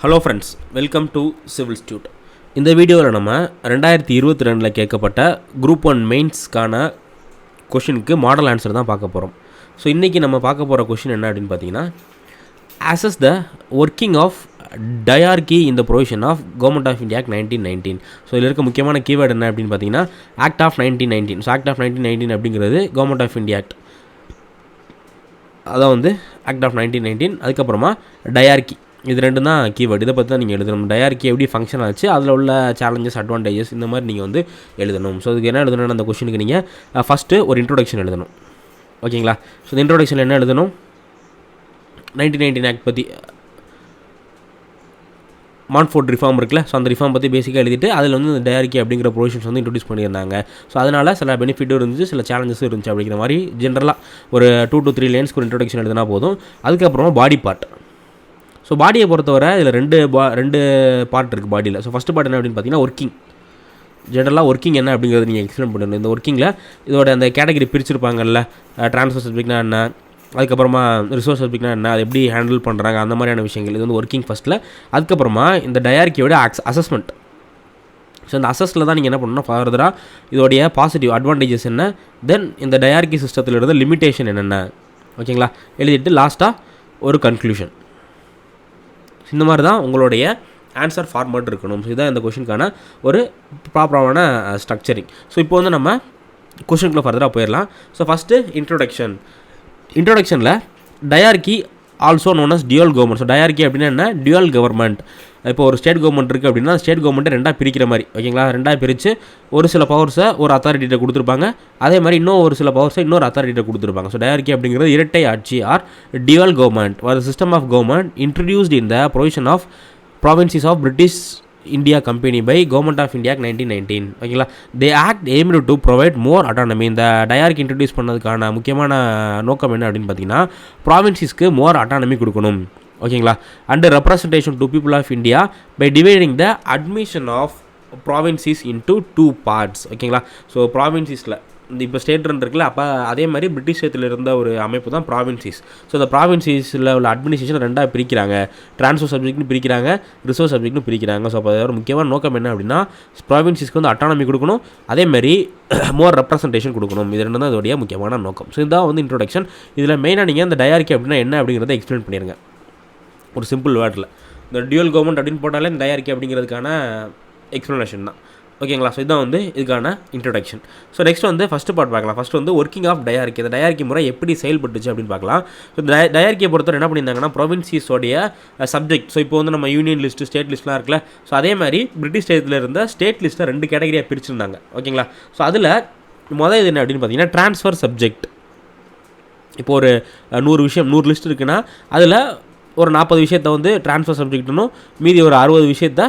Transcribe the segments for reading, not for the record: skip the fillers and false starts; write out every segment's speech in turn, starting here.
Hello friends, welcome to civil institute. இந்த வீடியோவில் நம்ம 2022 கேட்கப்பட்ட குரூப் 1 மெயின்ஸ்க்கான கொஷினுக்கு மாடல் ஆன்சர் தான் பார்க்க போகிறோம். ஸோ இன்றைக்கி நம்ம பார்க்க போகிற கொஷின் என்ன அப்படின்னு பார்த்தீங்கன்னா, assess the working of dyarchy in the provision of Government of India Act 1919. So இதில் இருக்க முக்கியமான கீவேர்டு என்ன அப்படின்னு பார்த்தீங்கன்னா, act of 1919. So act of 1919 அப்படிங்கிறது கவர்மெண்ட் ஆஃப் இந்தியா ஆக்ட், அதான் வந்து ஆக்ட் ஆஃப் 1919. அதுக்கப்புறமா டயார்கி, இது ரெண்டு தான் கீவேர்டு. இதை பற்றி தான் நீங்கள் எழுதணும். டயார்கி எப்படி ஃபங்க்ஷன் ஆச்சு, அதில் உள்ள சேலஞ்சஸ், அட்வான்டேஜஸ், இந்த மாதிரி நீங்கள் வந்து எழுதணும். ஸோ இதுக்கு என்ன எழுதணும்னு அந்த கொஷனுக்கு நீங்கள் ஃபஸ்ட்டு ஒரு இன்ட்ரோடக்ஷன் எழுதணும். ஓகேங்களா? ஸோ இந்த இன்ட்ரோடக்ஷனில் என்ன எழுதணும், 1919 ஆக்ட் பற்றி, மான்ஃபோர்ட் ரிஃபார்ம் இருக்குல்ல, ஸோ அந்த ரிஃபார்ம் பற்றி பேசிக்காக எழுதிட்டு அதில் வந்து இந்த டயார்கி அப்படிங்கிற ப்ரொவிஷன்ஸ் வந்து இன்ட்ரடியூஸ் பண்ணியிருந்தாங்க. ஸோ அதனால் சில பெனிஃபிட்டும் இருந்துச்சு, சில சேலஞ்சஸும் இருந்துச்சு. அப்படிங்கிற மாதிரி ஜென்ரலாக ஒரு 2 to 3 லைன்ஸ்க்கு ஒரு இன்ட்ரோடக்ஷன் எழுதினா போதும். அதுக்கப்புறமா பாடி பார்ட். ஸோ பாடியை பொறுத்தவரை இதில் ரெண்டு பார்ட் இருக்குது பாடியில். ஸோ ஃபஸ்ட்டு பார்ட் என்ன அப்படின்னு பார்த்தீங்கன்னா ஒர்க்கிங். ஜென்ரலாக ஒர்க்கிங் என்ன அப்படிங்கிறது நீங்கள் எக்ஸ்பிளைன் பண்ணணும். இந்த ஒர்க்கிங்கில் இதோட அந்த கேட்டகரி பிரிச்சிருப்பாங்கல்ல, ட்ரான்ஸ்ஃபர் சப்ஜெக்ட்னா என்ன, அதுக்கப்புறமா ரிசோர்ஸ் சப்ஜெக்ட்னா என்ன, அது எப்படி ஹேண்டில் பண்ணுறாங்க, அந்த மாதிரியான விஷயங்கள். இது வந்து ஒர்க்கிங் ஃபஸ்ட்டில். அதுக்கப்புறமா இந்த டயார்கியோட அசஸ்மெண்ட். ஸோ இந்த அசஸில் தான் நீங்கள் என்ன பண்ணணும்னா ஃபர்தராக இதோடைய பாசிட்டிவ் அட்வான்டேஜஸ் என்ன, தென் இந்த டயார்கி சிஸ்டத்தில் இருந்த லிமிட்டேஷன் என்னென்ன, ஓகேங்களா, எழுதிட்டு லாஸ்ட்டாக ஒரு கன்க்ளூஷன். இந்த மாதிரி தான் உங்களுடைய ஆன்சர் ஃபார்மேட் இருக்கணும். ஸோ இதான் இந்த கொஷினுக்கான ஒரு ப்ராப்பரான ஸ்ட்ரக்சரிங். ஸோ இப்போ வந்து நம்ம கொஷினுக்குள்ளே ஃபர்தராக போயிடலாம். ஸோ ஃபஸ்ட்டு இன்ட்ரோடக்ஷனில் dyarchy also known as dual government. So dyarchy அப்படின்னா என்ன, டியூவல் கவர்மெண்ட். இப்போ ஒரு ஸ்டேட் கவர்மெண்ட் இருக்குது அப்படின்னா ஸ்டேட் கவர்மெண்ட்டை ரெண்டாக பிரிக்கிற மாதிரி, ஓகேங்களா, ரெண்டாக பிரித்து ஒரு சில பவர்ஸை ஒரு அத்தாரிட்டிகிட்ட கொடுத்துருப்பாங்க, அதே மாதிரி இன்னும் ஒரு சில பவர்ஸை இன்னொரு அத்தாரிட்டிகிட்ட கொடுத்துருப்பாங்க. ஸோ டயார்கி அப்படிங்கிறது இரட்டை ஆட்சி or dual government was system of government introduced in the provision of provinces of British India company by government of India 1919. ஓகேங்களா, the act aimed to provide more autonomy. இந்த டயார்கி இன்ட்ரடியூஸ் பண்ணதுக்கான முக்கியமான நோக்கம் என்ன அப்படின்னு பார்த்தீங்கன்னா, ப்ராவின்சஸ்க்கு மோர் அட்டானமி கொடுக்கணும். ஓகேங்களா, and representation to people of India by dividing the admission of provinces into 2 parts. ஓகேங்களா, ஸோ ப்ராவின்சஸில் இந்த இப்போ ஸ்டேட் இருக்குல்ல, அப்போ அதே மாதிரி பிரிட்டிஷ் ஸ்டேட்டில் இருந்த ஒரு அமைப்பு தான் ப்ராவின்சஸ். ஸோ இந்த ப்ராவின்சஸில் உள்ள அட்மினிஸ்ட்ரேஷன் ரெண்டாக பிரிக்கிறாங்க, ட்ரான்ஸ்ஃபர் சப்ஜெக்ட்னு பிரிக்கிறாங்க, ரிசோர்ஸ் சப்ஜெக்ட்னு பிரிக்கிறாங்க. ஸோ அப்போ அதோட முக்கியமான நோக்கம் என்ன அப்படின்னா, ப்ராவின்சஸ்க்கு வந்து அட்டானமி கொடுக்கணும், அதேமாதிரி மோர் ரெப்ரசன்டேஷன் கொடுக்கணும். இது ரெண்டு தான் இதோடைய முக்கியமான நோக்கம். ஸோ இதுதான் வந்து இன்ட்ரோடக்ஷன். இதில் மெயினாக நீங்கள் இந்த டயார்கி அப்படின்னா என்ன அப்படிங்கிறத எக்ஸ்பிளைன் பண்ணிடுங்க ஒரு சிம்பிள் வேர்டில். இந்த டியூவல் கவர்மெண்ட் அப்படின்னு போட்டாலே இந்த டயார்கி அப்படிங்கிறதுக்கான எக்ஸ்ப்ளனேஷன் தான். ஓகேங்களா, ஸோ இதுதான் வந்து இதுக்கான இன்ட்ரடக்ஷன். ஸோ நெக்ஸ்ட் வந்து ஃபஸ்ட்டு பார்ட் பார்க்கலாம். ஃபஸ்ட்டு வந்து ஒர்க்கிங் ஆஃப் டயார்கி, இந்த டயார்கி முறை எப்படி செயல்பட்டுச்சு அப்படின்னு பார்க்கலாம். ஸோ டயார்கியை பொறுத்தவரை என்ன பண்ணியிருந்தாங்கன்னா, ப்ரொவின்சஸோடைய சப்ஜெக்ட். ஸோ இப்போ வந்து நம்ம யூனியன் லிஸ்ட்டு, ஸ்டேட் லிஸ்ட்லாம் இருக்குல்ல, ஸோ அதே மாதிரி பிரிட்டிஷ் ஸ்டேட்டில் இருந்த ஸ்டேட் லிஸ்ட்டை 2 கேட்டகரியாக பிரிச்சுருந்தாங்க. ஓகேங்களா, ஸோ அதில் இது என்ன அப்படின்னு பார்த்தீங்கன்னா ட்ரான்ஸ்ஃபர் சப்ஜெக்ட். இப்போ ஒரு 100 லிஸ்ட் இருக்குன்னா அதில் ஒரு 40 விஷயத்தை வந்து ட்ரான்ஸ்ஃபர் சப்ஜெக்ட்னும் மீதி ஒரு 60 விஷயத்தை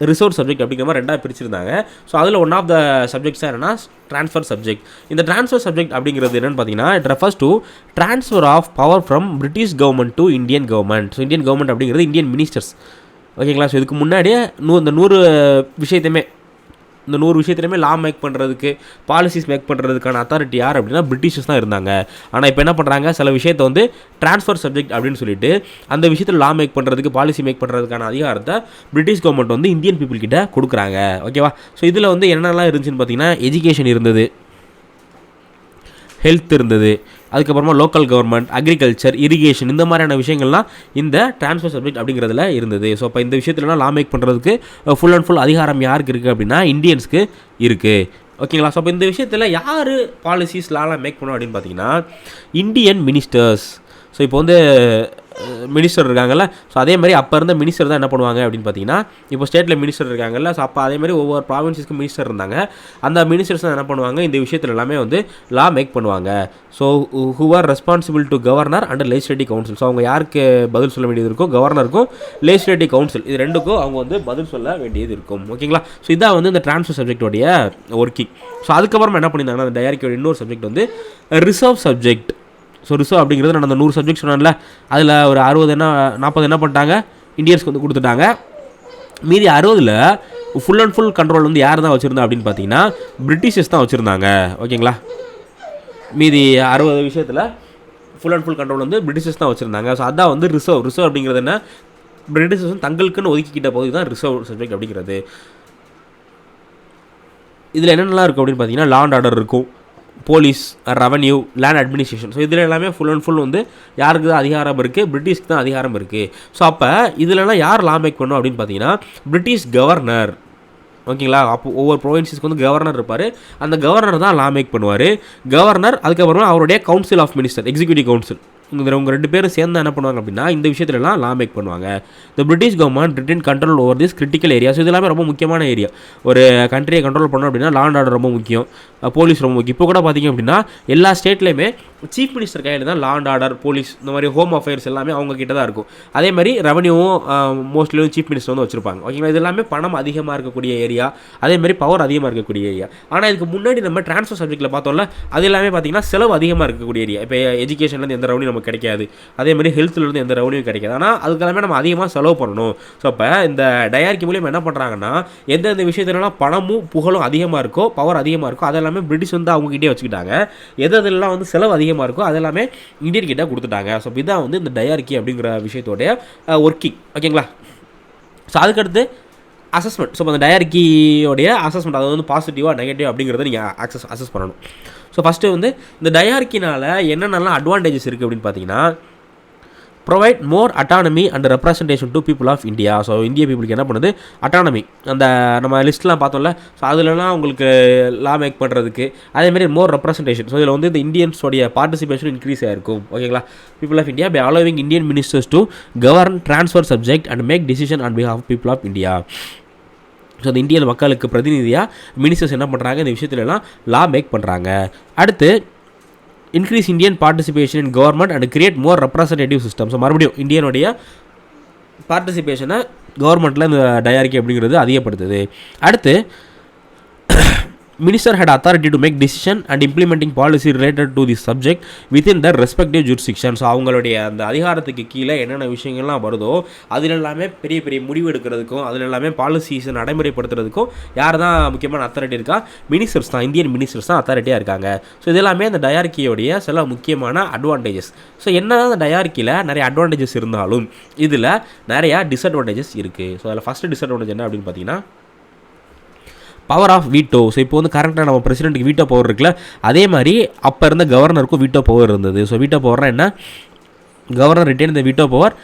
ரிசோர்ஸ் சப்ஜெக்ட் அப்படிங்கிற மாதிரி 2ஆக பிரிச்சிருந்தாங்க. ஸோ அதில் ஒன் ஆஃப் த சப்ஜெக்ட்ஸ் என்னன்னா ட்ரான்ஸ்ஃபர் சப்ஜெக்ட். இந்த ட்ரான்ஸ்ஃபர் சப்ஜெக்ட் அப்படிங்கிறது என்னென்னு பார்த்தீங்கன்னா, it refers to transfer of power from British government to Indian government. So Indian government அப்படிங்கிறது இந்தியன் மினிஸ்டர்ஸ். ஓகேங்களா, ஸோ இதுக்கு முன்னாடியே இந்த 100 விஷயத்தையுமே லா மேக் பண்ணுறதுக்கு, பாலிசிஸ் மேக் பண்ணுறதுக்கான அத்தாரிட்டி யார் அப்படின்னா பிரிட்டிஷர்ஸ் தான் இருந்தாங்க. ஆனால் இப்போ என்ன பண்ணுறாங்க, சில விஷயத்தை வந்து ட்ரான்ஸ்ஃபர் சப்ஜெக்ட் அப்படின்னு சொல்லிட்டு அந்த விஷயத்தில் லா மேக் பண்ணுறதுக்கு, பாலிசி மேக் பண்ணுறதுக்கான அதிகாரத்தை பிரிட்டிஷ் கவர்மெண்ட் வந்து இந்தியன் பீப்புள் கிட்ட கொடுக்குறாங்க. ஓகேவா, ஸோ இதில் வந்து என்னென்னலாம் இருந்துச்சுன்னு பார்த்தீங்கன்னா, எஜுகேஷன் இருந்தது, ஹெல்த் இருந்தது, அதுக்கப்புறமா லோக்கல் கவர்மெண்ட், அக்ரிகல்ச்சர், இரிகேஷன், இந்த மாதிரியான விஷயங்கள்லாம் இந்த ட்ரான்ஸ்ஃபர் சப்ஜெக்ட் அப்படிங்கிறதுல இருந்தது. ஸோ இப்போ இந்த விஷயத்துலலாம் லா மேக் பண்ணுறதுக்கு ஃபுல் அண்ட் ஃபுல் அதிகாரம் யாருக்கு இருக்குது அப்படின்னா இந்தியன்ஸ்க்கு இருக்குது. ஓகேங்களா, ஸோ இப்போ இந்த விஷயத்தில் யார் பாலிசிஸ் லாலாம் மேக் பண்ணணும் அப்படின்னு பார்த்தீங்கன்னா இந்தியன் மினிஸ்டர்ஸ். ஸோ இப்போ வந்து மினிஸ்டர் இருக்காங்கல்ல, ஸோ அதே மாதிரி அப்போ இருந்த மினிஸ்டர் தான் என்ன பண்ணுவாங்க அப்படின்னு பார்த்தீங்கன்னா, இப்போ ஸ்டேட்டில் மினிஸ்டர் இருக்காங்கல்ல, ஸோ அப்போ அதே மாதிரி ஒவ்வொரு ப்ராவின்ஸஸ்க்கு மினிஸ்டர் இருந்தாங்க. அந்த மினிஸ்டர்ஸ் தான் என்ன பண்ணுவாங்க, இந்த விஷயத்தில் எல்லாமே வந்து லா மேக் பண்ணுவாங்க. So who are responsible to governor and legislative council. So அவங்க யாருக்கு பதில் சொல்ல வேண்டியது இருக்கும், கவர்னருக்கும் லெஜிஸ்லேட்டிவ் கவுன்சில், இது ரெண்டுக்கும் அவங்க வந்து பதில் சொல்ல வேண்டியது இருக்கும். ஓகேங்களா, ஸோ இதான் வந்து இந்த ட்ரான்ஸ்ஃபர் சப்ஜெக்டோடைய ஒர்க்கிங். ஸோ அதுக்கப்புறமா என்ன பண்ணியிருந்தாங்கன்னா, அந்த டயார்கியோட இன்னொரு சப்ஜெக்ட் வந்து ரிசர்வ் சப்ஜெக்ட். ஸோ ரிசர்வ் அப்படிங்கிறது நான் அந்த 100 சப்ஜெக்ட் சொன்னேன்ல, அதில் ஒரு 40 என்ன பண்ணிட்டாங்க, இந்தியன்ஸ்க்கு வந்து கொடுத்துட்டாங்க. மீதி 60ல் ஃபுல் அண்ட் ஃபுல் கண்ட்ரோல் வந்து யார் தான் வச்சுருந்தா அப்படின்னு பார்த்தீங்கன்னா பிரிட்டிஷர்ஸ் தான் வச்சுருந்தாங்க. ஓகேங்களா, மீதி 60 விஷயத்தில் ஃபுல் அண்ட் ஃபுல் கண்ட்ரோல் வந்து பிரிட்டிஷர்ஸ் தான் வச்சுருந்தாங்க. ஸோ அதான் வந்து ரிசர்வ் அப்படிங்கிறது என்ன, பிரிட்டிஷர்ஸ் தங்களுக்குன்னு ஒதுக்கிக்கிட்ட போது தான் ரிசர்வ் சப்ஜெக்ட் அப்படிங்கிறது. இதில் என்னென்னலாம் இருக்கும் அப்படின்னு பார்த்தீங்கன்னா லா அண்ட் ஆர்டர் இருக்கும், police, revenue, land administration. So இதில் எல்லாமே ஃபுல் அண்ட் ஃபுல் வந்து யாருக்கு தான் அதிகாரம் இருக்குது, பிரிட்டிஷ்க்கு தான் அதிகாரம் இருக்குது. ஸோ அப்போ இதிலலாம் யார் லா மேக் பண்ணும் அப்படின்னு பார்த்தீங்கன்னா பிரிட்டிஷ் கவர்னர். ஓகேங்களா, அப்போ ஒவ்வொரு ப்ரொவின்ஸஸ்க்கு வந்து கவர்னர் இருப்பார், அந்த கவர்னர் தான் லா மேக் பண்ணுவார். கவர்னர் அதுக்கப்புறமா அவருடைய council of minister, executive council, இவங்க 2 பேரும் சேர்ந்து என்ன பண்ணுவாங்க அப்படின்னா இந்த விஷயத்துலலாம் லா மேக் பண்ணுவாங்க. The British government retain control over this critical areas. இது எல்லாமே ரொம்ப முக்கியமான ஏரியா. ஒரு கண்ட்ரியை கண்ட்ரோல் பண்ணோம் அப்படின்னா லா அண்ட் ஆர்டர் ரொம்ப முக்கியம், போலீஸ் ரொம்ப முக்கியம். இப்போ கூட பார்த்திங்க அப்படின்னா எல்லா ஸ்டேட்லேயுமே சீஃப் மினிஸ்டர் கையில் தான் லா அண்ட் ஆர்டர், போலீஸ், இந்த மாதிரி ஹோம் அஃபேர்ஸ் எல்லாமே அவங்க கிட்ட தான் இருக்கும். அதே மாதிரி ரெவன்யூவும் மோஸ்ட்லி சீஃப் மினிஸ்டர் வந்து வச்சுருப்பாங்க. ஓகேங்களா, இது எல்லாமே பணம் அதிகமாக இருக்கக்கூடிய ஏரியா, அதேமாதிரி பவர் அதிகமாக இருக்கக்கூடிய ஏரியா. ஆனால் இதுக்கு முன்னாடி நம்ம ட்ரான்ஸ்ஃபர் சப்ஜெக்ட்டில் பார்த்தோம்ல, அது எல்லாமே பார்த்திங்கன்னா செலவு அதிகமாக இருக்கக்கூடிய ஏரியா. இப்போ எஜுகேஷன்லேருந்து எந்த ரெவன்யூ நமக்கு கிடைக்காது, அதே மாதிரி ஹெல்த்லேருந்து எந்த ரெவன்யூ கிடைக்காது, ஆனால் அதுக்கெல்லாமே நம்ம அதிகமாக செலவு பண்ணணும். ஸோ அப்போ இந்த டயார்கி மூலியம் என்ன பண்ணுறாங்கன்னா எந்தெந்த விஷயத்துலலாம் பணமும் புகழும் அதிகமாக இருக்கோ, பவர் அதிகமாக இருக்கோ, அதெல்லாமே பிரிட்டிஷ் வந்து அவங்ககிட்டே வச்சுக்கிட்டாங்க. எதெல்லாம் வந்து செலவு அதிகமாக இருக்கோ அதெல்லாமே இந்தியன் கிட்ட கொடுத்துட்டாங்க. ஸோ இதுதான் வந்து இந்த டயார்கி அப்படிங்கிற விஷயத்தோடைய ஒர்க்கிங். ஓகேங்களா, ஸோ அதுக்கடுத்து அசஸ்மெண்ட். ஸோ அந்த டயார்கியோடைய அசஸ்மெண்ட், அது வந்து பாசிட்டிவாக நெகட்டிவ் அப்படிங்கிறத நீங்கள் அசஸ் பண்ணணும். ஸோ ஃபஸ்ட்டு வந்து இந்த டயார்கினால் என்னென்னலாம் அட்வான்டேஜஸ் இருக்குது அப்படின்னு பார்த்தீங்கன்னா provide more autonomy and representation to people of India. So இந்திய பீப்புளுக்கு என்ன பண்ணுது, அட்டானமி, அந்த நம்ம லிஸ்ட்லாம் பார்த்தோம்ல, ஸோ அதுலலாம் உங்களுக்கு லா மேக் பண்ணுறதுக்கு, அதேமாதிரி மோர் ரெப்ரசன்டேஷன். ஸோ இதில் வந்து இந்த இந்தியன்ஸோடைய பார்ட்டிசிபேஷன் இன்க்ரீஸ் ஆகிருக்கும். ஓகேங்களா, people of India by allowing Indian ministers to govern, transfer subject and make decision on behalf of people of India. So அந்த இந்தியன் மக்களுக்கு பிரதிநிதியாக மினிஸ்டர்ஸ் என்ன பண்ணுறாங்க, இந்த விஷயத்துலலாம் லா மேக் பண்ணுறாங்க. அடுத்து increase Indian participation in government and create more representative system. So மறுபடியும் இந்தியனுடைய பார்ட்டிசிபேஷனை கவர்மெண்ட்டில் இந்த டயார்கி அப்படிங்கிறது அதிகப்படுத்துது. அடுத்து minister had authority to make decision and implementing policy related to this subject within their respective jurisdiction. So அவங்களுடைய அந்த அதிகாரத்துக்கு கீழே என்னென்ன விஷயங்கள்லாம் வருதோ அதில் எல்லாமே பெரிய பெரிய முடிவு எடுக்கிறதுக்கும், அதில் எல்லாமே பாலிசிஸை நடைமுறைப்படுத்துறதுக்கும் யார் தான் முக்கியமான அத்தாரிட்டி இருக்கா, மினிஸ்டர்ஸ் தான், இந்தியன் மினிஸ்டர்ஸ் தான் அத்தாரிட்டியாக இருக்காங்க. ஸோ இது எல்லாமே அந்த டயார்கியோடைய சில முக்கியமான அட்வான்டேஜஸ். ஸோ என்ன அந்த டயார்கியில் நிறைய அட்வான்டேஜஸ் இருந்தாலும் இதில் நிறையா டிஸ்அட்வான்டேஜஸ் இருக்குது. ஸோ அதில் ஃபஸ்ட்டு டிஸ்அட்வான்டேஜ் என்ன அப்படின்னு பார்த்தீங்கன்னா பவர் ஆஃப் வீட்டோ. ஸோ இப்போ வந்து கரெக்டாக நம்ம பிரசிடென்ட்டுக்கு வீட்டோ பவர் இருக்குல்ல, அதே மாதிரி அப்போ இருந்த கவர்னருக்கும் வீட்டோ பவர் இருந்தது. ஸோ வீட்டோ பவர்னால் என்ன, governor retain the veto power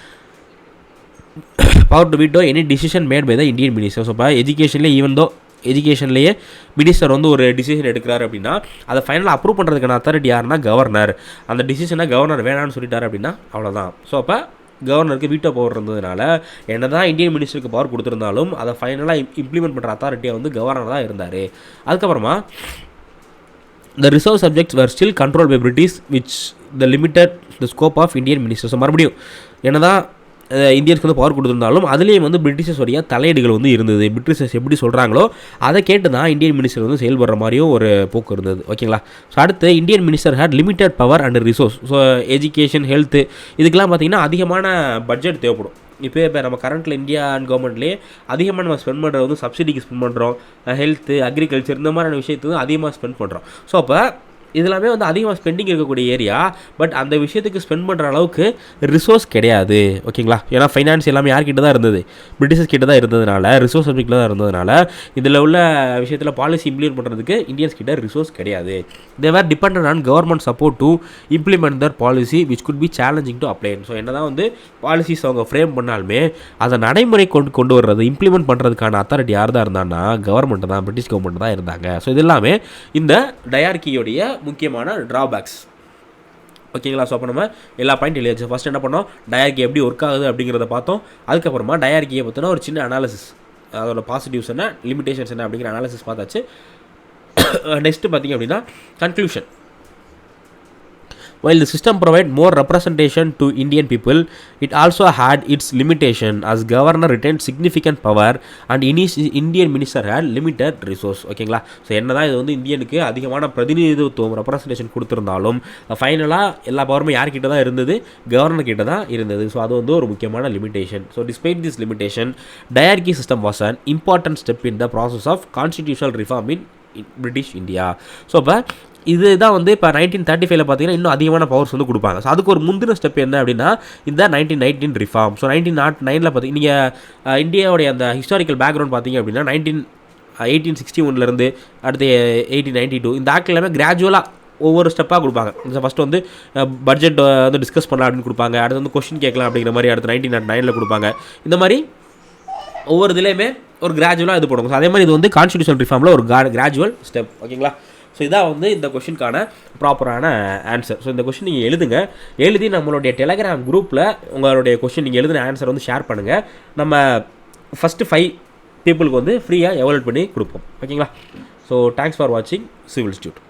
to veto any decision made by the Indian minister. So இப்போ எஜுகேஷன்லேயே மினிஸ்டர் வந்து ஒரு டிசிஷன் எடுக்கிறாரு அப்படின்னா அதை ஃபைனலாக அப்ரூவ் பண்ணுறதுக்கான அத்தாரிட்டி யாருன்னா கவர்னர். அந்த டிசிஷனை கவர்னர் வேணான்னு சொல்லிட்டாரு அப்படின்னா அவ்வளோதான். ஸோ அப்போ கவர்னருக்கு வீட்டோ பவர் இருந்ததுனால என்ன தான் இந்தியன் மினிஸ்டருக்கு பவர் கொடுத்துருந்தாலும் அதை ஃபைனலாக இம்ப்ளிமெண்ட் பண்ணுற அத்தாரிட்டியாக வந்து கவர்னர் தான் இருந்தார். அதுக்கப்புறமா the reserve subjects were still controlled by British which the limited the scope of Indian ministers. மறுபடியும் என்ன தான் இந்தியன்ஸ்க்கு வந்து பவர் கொடுத்துருந்தாலும் அதுலேயும் வந்து பிரிட்டிஷர்ஸோடைய தலையீடுகள் வந்து இருந்தது. பிரிட்டிஷர்ஸ் எப்படி சொல்கிறாங்களோ அதை கேட்டு தான் இந்தியன் மினிஸ்டர் வந்து செயல்படுற மாதிரியும் ஒரு போக்கு இருந்தது. ஓகேங்களா, ஸோ அடுத்து Indian minister had limited power and resource. So education, health இதுக்கெல்லாம் பார்த்திங்கன்னா அதிகமான பட்ஜெட் தேவைப்படும். இப்போ நம்ம கரண்ட்டில் இந்தியன் கவர்மெண்ட்லேயே அதிகமாக நம்ம ஸ்பெண்ட் பண்ணுறது வந்து சப்சிடிக்கு ஸ்பெண்ட் பண்ணுறோம், ஹெல்த்து, அக்ரிகல்ச்சர் இந்த மாதிரியான விஷயத்துக்கு அதிகமாக ஸ்பெண்ட் பண்ணுறோம். ஸோ அப்போ இதெல்லாமே வந்து அதிகமாக ஸ்பெண்டிங் இருக்கக்கூடிய ஏரியா. பட் அந்த விஷயத்துக்கு ஸ்பெண்ட் பண்ணுற அளவுக்கு ரிசோர்ஸ் கிடையாது. ஓகேங்களா, ஏன்னா ஃபைனான்ஸ் எல்லாமே யார்கிட்ட தான் இருந்தது, பிரிட்டிஷர்ஸ் கிட்ட தான் இருந்ததுனால, ரிசோர்ஸ் சப்ஜெக்டில் தான் இருந்ததுனால இதில் உள்ள விஷயத்தில் பாலிசி இம்ப்ளிமெண்ட் பண்ணுறதுக்கு இந்தியன்ஸ் கிட்ட ரிசோர்ஸ் கிடையாது. They were dependent on government support to implement their policy which could be challenging to apply. So என்ன தான் வந்து பாலிசிஸ் அவங்க ஃப்ரேம் பண்ணாலுமே அதை நடைமுறை கொண்டு வர்றது, இம்ப்ளிமெண்ட் பண்ணுறதுக்கான அத்தாரிட்டி யார் தான் இருந்தாங்கன்னா கவர்மெண்ட் தான், பிரிட்டிஷ் கவர்மெண்ட் தான் இருந்தாங்க. ஸோ இது எல்லாமே இந்த டயார்கியோடைய முக்கியமான ட்ராபேக்ஸ். ஓகேங்களா, ஸோ அப்போ நம்ம எல்லா பாயிண்ட் எழுதியாச்சு. ஃபஸ்ட் என்ன பண்ணோம், டயார்கி எப்படி ஒர்க் ஆகுது அப்படிங்கிறத பார்த்தோம். அதுக்கப்புறமா டயார்கியை பற்றின ஒரு சின்ன அனாலிசிஸ், அதோட பாசிட்டிவ்ஸ் என்ன, லிமிடேஷன்ஸ் என்ன அப்படிங்கிற அனாலிசிஸ் பார்த்தாச்சு. நெக்ஸ்ட்டு பார்த்திங்க அப்படின்னா conclusion. While the system provided more representation to Indian people, it also had its limitation as governor retained significant power and Indian minister had limited resource. ஓகேங்களா, so என்ன தான் இது வந்து இந்தியனுக்கு அதிகமான பிரதிநிதித்துவம் ரெப்ரசன்டேஷன் கொடுத்துருந்தாலும் ஃபைனலாக எல்லா பவருமே யார்கிட்ட தான் இருந்தது, கவர்னர் கிட்ட தான் இருந்தது. ஸோ அது வந்து ஒரு முக்கியமான limitation. So despite this limitation dyarchy system was an important step in the process of constitutional reform in British India. So இப்போ இதுதான் வந்து இப்போ 1935 பார்த்தீங்கன்னா இன்னும் அதிகமான பவர்ஸ் வந்து கொடுப்பாங்க. ஸோ அதுக்கு ஒரு முந்தின ஸ்டெப் என்ன அப்படின்னா இந்த 1919 ரிஃபார்ம். ஸோ 1909 பார்த்தீங்க நீங்கள் இந்தியாவுடைய அந்த ஹிஸ்டாரிக்கல் பேக்ரவுண்ட் பார்த்தீங்க அப்படின்னா 1861 அடுத்து 1892 இந்த ஆக்ட் எல்லாமே கிராஜுவலாக ஒவ்வொரு ஸ்டெப்பாக கொடுப்பாங்க. ஃபஸ்ட்டு வந்து பட்ஜெட் வந்து டிஸ்கஸ் பண்ணலாம் அப்படின்னு கொடுப்பாங்க. அடுத்து வந்து கொஸ்டின் கேட்கலாம் அப்படிங்கிற மாதிரி அடுத்து 1909 கொடுப்பாங்க. இந்த மாதிரி ஒவ்வொரு இதுலேயுமே ஒரு கிராஜுவலாக இது போடுவாங்க. ஸோ அதே மாதிரி இது வந்து கான்ஸ்டியூஷன் ரிஃபார்மில் ஒரு கிராஜுவல் ஸ்டெப். ஓகேங்களா? ஸோ இதான் வந்து இந்த கொஷினுக்கான ப்ராப்பரான ஆன்சர். ஸோ இந்த கொஷின் நீங்கள் எழுதி நம்மளுடைய டெலகிராம் குரூப்பில் உங்களுடைய கொஷின் நீங்கள் எழுதின ஆன்சர் வந்து ஷேர் பண்ணுங்கள். நம்ம ஃபஸ்ட்டு 5 பீப்புளுக்கு வந்து ஃப்ரீயாக எவாலுவேட் பண்ணி கொடுப்போம். ஓகேங்களா? ஸோ தேங்க்ஸ் ஃபார் வாட்சிங் சிவில் இன்ஸ்டியூட்.